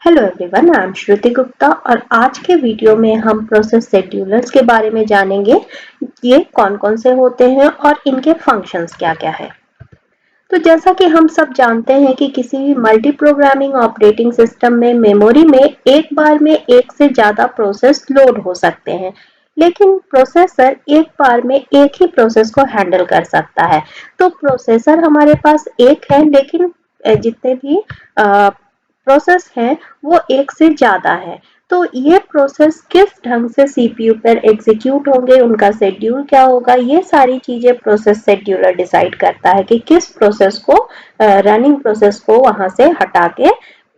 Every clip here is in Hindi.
हेलो एवरीवन, आई एम श्रुति गुप्ता और आज के वीडियो में हम प्रोसेस शेड्यूलर्स के बारे में जानेंगे। ये कौन-कौन से होते हैं और इनके फंक्शंस क्या-क्या है। तो जैसा कि हम सब जानते हैं कि किसी भी मल्टी प्रोग्रामिंग ऑपरेटिंग सिस्टम में मेमोरी में एक बार में एक से ज़्यादा प्रोसेस लोड हो सकते हैं, लेकिन प्रोसेसर एक बार में एक ही प्रोसेस को हैंडल कर सकता है। तो प्रोसेसर हमारे पास एक है, लेकिन जितने भी प्रोसेस हैं वो एक से ज़्यादा है। तो ये प्रोसेस किस ढंग से सीपीयू पर एग्जीक्यूट होंगे, उनका शेड्यूल क्या होगा, ये सारी चीजें प्रोसेस शेड्यूलर डिसाइड करता है कि किस प्रोसेस को रनिंग प्रोसेस को वहां से हटा के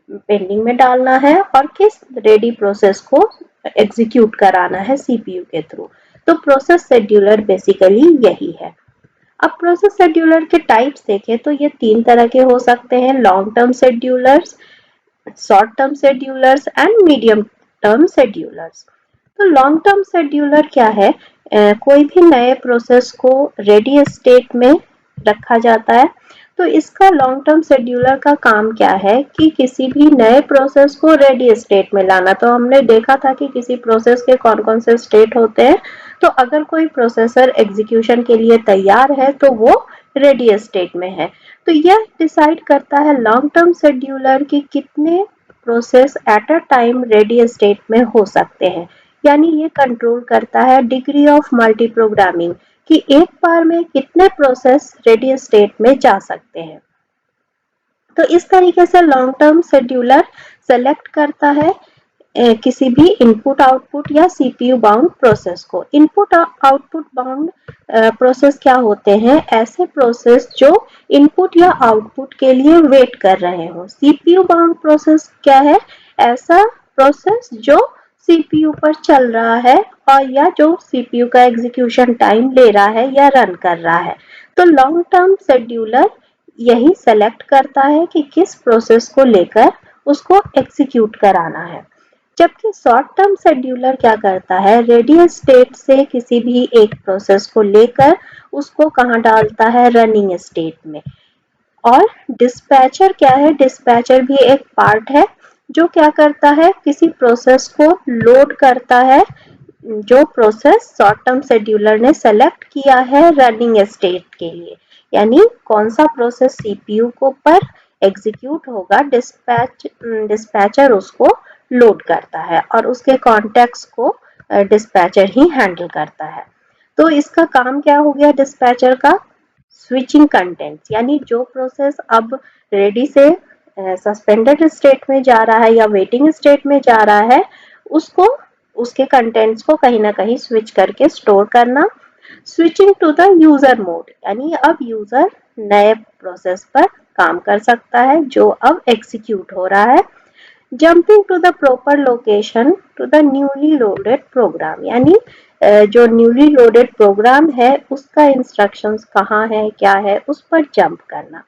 पेंडिंग में डालना है और किस रेडी प्रोसेस को एग्जीक्यूट कराना है सीपीयू के थ्रू। तो प्रोसेस शेड्यूलर बेसिकली यही है। अब प्रोसेस शेड्यूलर के टाइप्स देखें तो ये तीन तरह के हो सकते हैं: long term schedulers, short term schedulers and medium term schedulers. तो लॉन्ग टर्म शेड्यूलर क्या है? कोई भी नए प्रोसेस को रेडी स्टेट में रखा जाता है। तो इसका लॉन्ग टर्म शेड्यूलर का काम क्या है कि किसी भी नए प्रोसेस को रेडी स्टेट में लाना। तो हमने देखा था कि किसी प्रोसेस के कौन कौन से स्टेट होते हैं। तो अगर कोई प्रोसेसर एग्जीक्यूशन के लिए तैयार है तो वो रेडी स्टेट में है। तो यह डिसाइड करता है लॉन्ग टर्म शेड्यूलर कि कितने process at a time ready state में हो सकते हैं। यानी ये कंट्रोल करता है डिग्री ऑफ मल्टी प्रोग्रामिंग कि एक बार में कितने प्रोसेस रेडी स्टेट में जा सकते हैं। तो इस तरीके से लॉन्ग टर्म शेड्यूलर सेलेक्ट करता है किसी भी इनपुट आउटपुट या सीपीयू बाउंड प्रोसेस को। इनपुट आउटपुट बाउंड प्रोसेस क्या होते हैं? ऐसे प्रोसेस जो इनपुट या आउटपुट के लिए वेट कर रहे हो। सीपीयू बाउंड प्रोसेस क्या है? ऐसा प्रोसेस जो सीपीयू पर चल रहा है और या जो सीपीयू का एग्जीक्यूशन टाइम ले रहा है या रन कर रहा है। तो लॉन्ग टर्म शेड्यूलर यही सेलेक्ट करता है कि किस प्रोसेस को लेकर उसको एग्जीक्यूट कराना है। जबकि शॉर्ट टर्म शेड्यूलर क्या करता है? रेडी स्टेट से किसी भी एक प्रोसेस को लेकर उसको कहाँ डालता है? रनिंग स्टेट में। और डिस्पैचर क्या है? डिस्पैचर भी एक पार्ट है जो क्या करता है? किसी प्रोसेस को लोड करता है जो प्रोसेस शॉर्ट टर्म शेड्यूलर ने सेलेक्ट किया है रनिंग स्टेट के लिए। यानी कौन सा प्रोसेस सीपीयू को पर एग्जीक्यूट होगा, डिस्पैचर उसको लोड करता है और उसके कॉन्टेक्स्ट को डिस्पैचर ही हैंडल करता है। तो इसका काम क्या हो गया डिस्पैचर का? स्विचिंग कंटेंट्स, यानी जो प्रोसेस अब रेडी से सस्पेंडेड स्टेट में जा रहा है या वेटिंग स्टेट में जा रहा है, उसको उसके कंटेंट्स को कहीं ना कहीं स्विच करके स्टोर करना। Switching to the user mode, यानी अब यूजर नए प्रोसेस पर काम कर सकता है जो अब एग्जीक्यूट हो रहा है। Jumping to the proper location to the newly loaded program, यानी जो न्यूली लोडेड प्रोग्राम है उसका इंस्ट्रक्शंस कहाँ है, क्या है, उस पर जंप करना।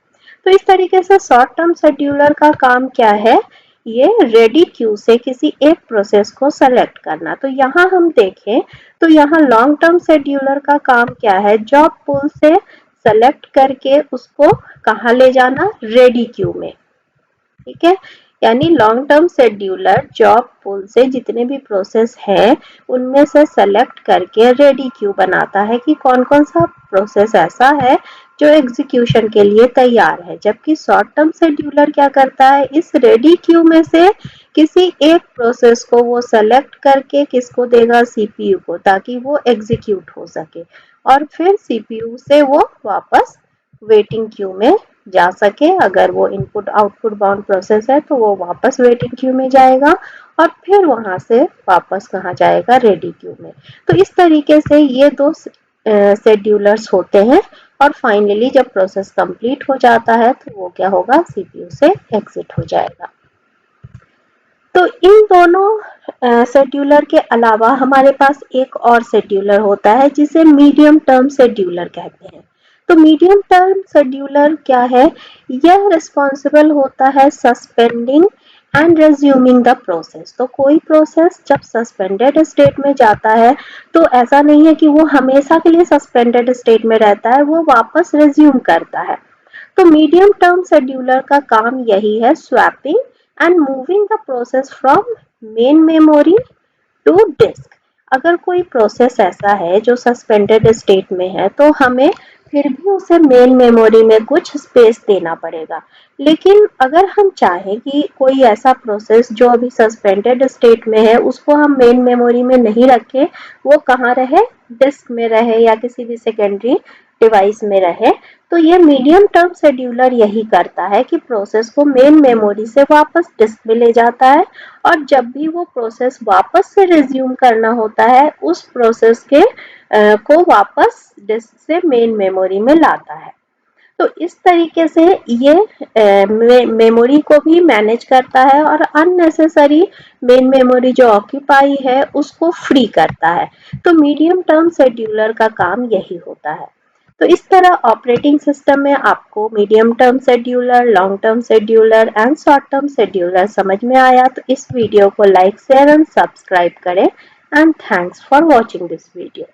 तो इस तरीके से शॉर्ट टर्म शेड्यूलर का काम क्या है? ये रेडी क्यू से किसी एक प्रोसेस को सेलेक्ट करना। तो यहाँ हम देखें तो यहाँ लॉन्ग टर्म शेड्यूलर का काम क्या है? जॉब पूल से सेलेक्ट करके उसको कहाँ ले जाना? रेडी क्यू में। ठीक है, यानी long term scheduler job pool से जितने भी प्रोसेस हैं उनमें से सेलेक्ट करके रेडी क्यू बनाता है कि कौन कौन सा प्रोसेस ऐसा है जो एग्जीक्यूशन के लिए तैयार है। जबकि शॉर्ट टर्म शेड्यूलर क्या करता है? इस रेडी क्यू में से किसी एक प्रोसेस को वो सेलेक्ट करके किसको देगा? सीपीयू को, ताकि वो एग्जीक्यूट हो सके और फिर सीपीयू से वो वापस वेटिंग क्यू में जा सके। अगर वो इनपुट आउटपुट बाउंड प्रोसेस है तो वो वापस वेटिंग क्यू में जाएगा और फिर वहां से वापस कहाँ जाएगा? रेडी क्यू में। तो इस तरीके से ये दो शेड्यूलर्स होते हैं और फाइनली जब प्रोसेस कंप्लीट हो जाता है तो वो क्या होगा? सीपीयू से एग्जिट हो जाएगा। तो इन दोनों शेड्यूलर के अलावा हमारे पास एक और शेड्यूलर होता है जिसे मीडियम टर्म शेड्यूलर कहते हैं। तो मीडियम टर्म शेड्यूलर क्या है? यह रिस्पॉन्सिबल होता है suspending and resuming the process. तो कोई प्रोसेस जब सस्पेंडेड स्टेट में जाता है तो ऐसा नहीं है कि वो हमेशा के लिए सस्पेंडेड स्टेट में रहता है, वो वापस रिज्यूम करता है। तो मीडियम टर्म शेड्यूलर का काम यही है, swapping and moving the process from main memory to disk। अगर कोई प्रोसेस ऐसा है जो सस्पेंडेड स्टेट में है तो हमें फिर भी उसे मेन मेमोरी में कुछ स्पेस देना पड़ेगा। लेकिन अगर हम चाहें कि कोई ऐसा प्रोसेस जो अभी सस्पेंडेड स्टेट में है उसको हम मेन मेमोरी में नहीं रखें, वो कहाँ रहे, डिस्क में रहे या किसी भी सेकेंडरी डिवाइस में रहे, तो ये मीडियम टर्म शेड्यूलर यही करता है कि प्रोसेस को मेन मेमोरी से वापस डिस्क में ले जाता है और जब भी वो प्रोसेस वापस से रिज्यूम करना होता है उस प्रोसेस के को वापस डिस्क से मेन मेमोरी में लाता है। तो इस तरीके से ये मेमोरी को भी मैनेज करता है और अननेसेसरी मेन मेमोरी जो ऑक्यूपाई है उसको फ्री करता है। तो मीडियम टर्म शेड्यूलर का काम यही होता है। तो इस तरह ऑपरेटिंग सिस्टम में आपको medium term scheduler, long term scheduler and short term scheduler समझ में आया। तो इस वीडियो को लाइक, शेयर एंड सब्सक्राइब करें and thanks for watching this video.